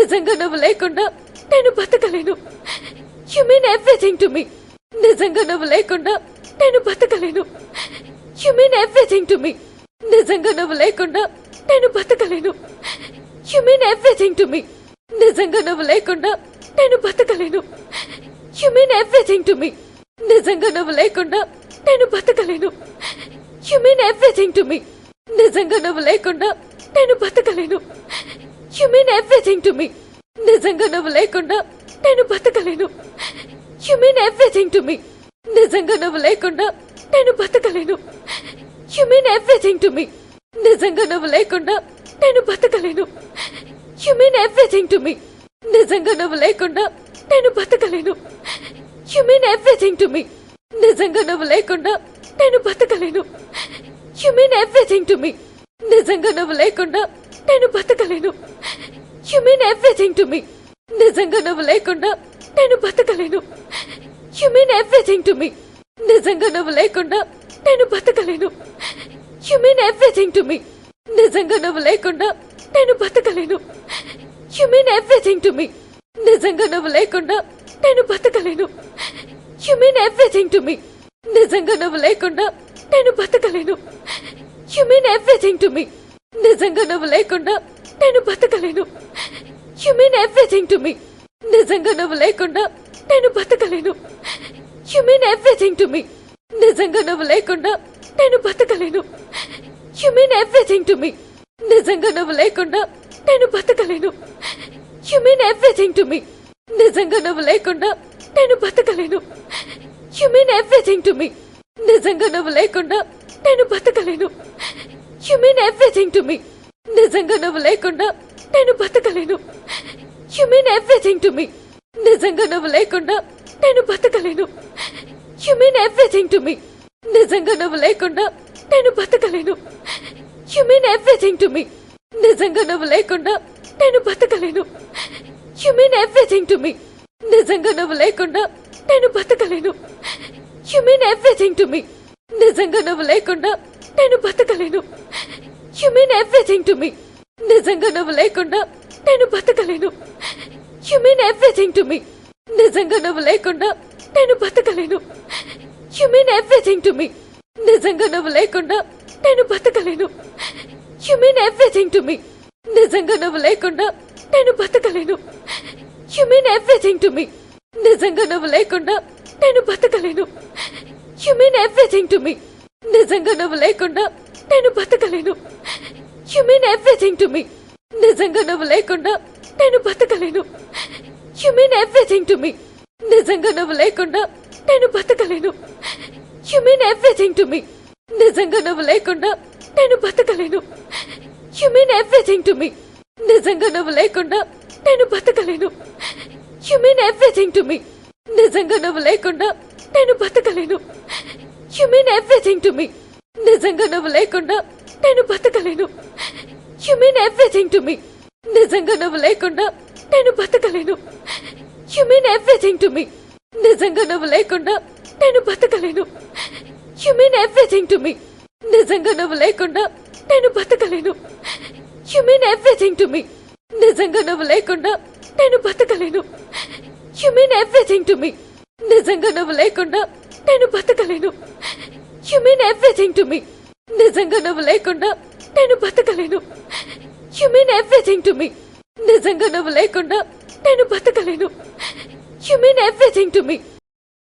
నిజంగా నువ్వు లేకుండా నేను బతకలేను. You mean everything to me. నిజంగా నువ్వు లేకుండా నేను బతకలేను. You mean everything to me. నిజంగా నువ్వు లేకుండా నేను బతకలేను. You mean everything to me. నిజంగా నువ్వు లేకుండా నేను బతకలేను. You mean everything to me. నిజంగా నువ్వు లేకుండా నేను బతకలేను. You mean everything to me. నిజంగా నువ్వు లేకుండా నేను బతకలేను. You mean everything to me. నిజంగా నువ్వు లేకుండా నేను బతకలేను. You mean everything to me. నిజంగా నువ్వు లేకుండా నేను బతకలేను. You mean everything to me. నిజంగా నువ్వు లేకుండా నేను బతకలేను. You mean everything to me. నిజంగా నువ్వు లేకుండా నేను బతకలేను. You mean everything to me. నిజంగా నువ్వు లేకుండా నేను బతకలేను. You mean everything to me. నిజంగా నువ్వు లేకుండా నేను బతకలేను. You mean everything to me. నిజంగా నువ్వు లేకుండా నేను బతకలేను. You mean everything to me. నిజంగా నువ్వు లేకుండా నేను బతకలేను. You mean everything to me. నిజంగా నువ్వు లేకుండా నేను బతకలేను. You mean everything to me. నిజంగా నువ్వు లేకుండా నేను బతకలేను. You mean everything to me. నిజంగా నువ్వు లేకుండా నేను బతకలేను. You mean everything to me. నిజంగా నువ్వు లేకుండా నేను బతకలేను. You mean everything to me. నిజంగా నువ్వు లేకుండా నేను బతకలేను. You mean everything to me. నిజంగా నువ్వు లేకుండా నేను బతకలేను. You mean everything to me. నిజంగా నువ్వు లేకుండా నేను బతకలేను. You mean everything to me. నిజంగా నువ్వు లేకుండా నేను బతకలేను. You mean everything to me. నిజంగా నువ్వు లేకుండా నేను బతకలేను. You mean everything to me. నిజంగా నువ్వు లేకుండా నేను బతకలేను. You mean everything to me. నిజంగా నువ్వు లేకుండా నేను బతకలేను. You mean everything to me. నిజంగా నువ్వు లేకుండా నేను బతకలేను. You mean everything to me. నిజంగా నువ్వు లేకుండా నేను బతకలేను. You mean everything to me. నిజంగా నువ్వు లేకుండా నేను బతకలేను. You mean everything to me. నిజంగా నువ్వు లేకుండా నేను బతకలేను. You mean everything to me. నిజంగా నువ్వు లేకుండా నేను బతకలేను. You mean everything to me. నిజంగా నువ్వు లేకుండా నేను బతకలేను. You mean everything to me. నిజంగా నువ్వు లేకుండా నేను బతకలేను. You mean everything to me. నిజంగా నువ్వు లేకుండా నేను బతకలేను. You mean everything to me. నిజంగా నువ్వు లేకుండా నేను బతకలేను. You mean everything to me. నిజంగా నువ్వు లేకుండా నేను బతకలేను. You mean everything to me. నిజంగా నువ్వు లేకుండా నేను బతకలేను. You mean everything to me. నిజంగా నువ్వు లేకుండా నేను బతకలేను. You mean everything to me. నిజంగా నువ్వు లేకుండా నేను బతకలేను. You mean everything to me. నిజంగా నువ్వు లేకుండా నేను బతకలేను. You mean everything to me. నిజంగా నువ్వు లేకుండా నేను బతకలేను. You mean everything to me. నిజంగా నువ్వు లేకుండా నేను బతకలేను. You mean everything to me. నిజంగా నువ్వు లేకుండా నేను బతకలేను. You mean everything to me. నిజంగా నువ్వు లేకుండా నేను బతకలేను. You mean everything to me. నిజంగా నువ్వు లేకుండా నేను బతకలేను. You mean everything to me. నిజంగా నువ్వు లేకుండా నేను బతకలేను. You mean everything to me. నిజంగా నువ్వు లేకుండా నేను బతకలేను. You mean everything to me. నిజంగా నువ్వు లేకుండా నేను బతకలేను. You mean everything to me. నిజంగా నువ్వు లేకుండా నేను బతకలేను. You mean everything to me.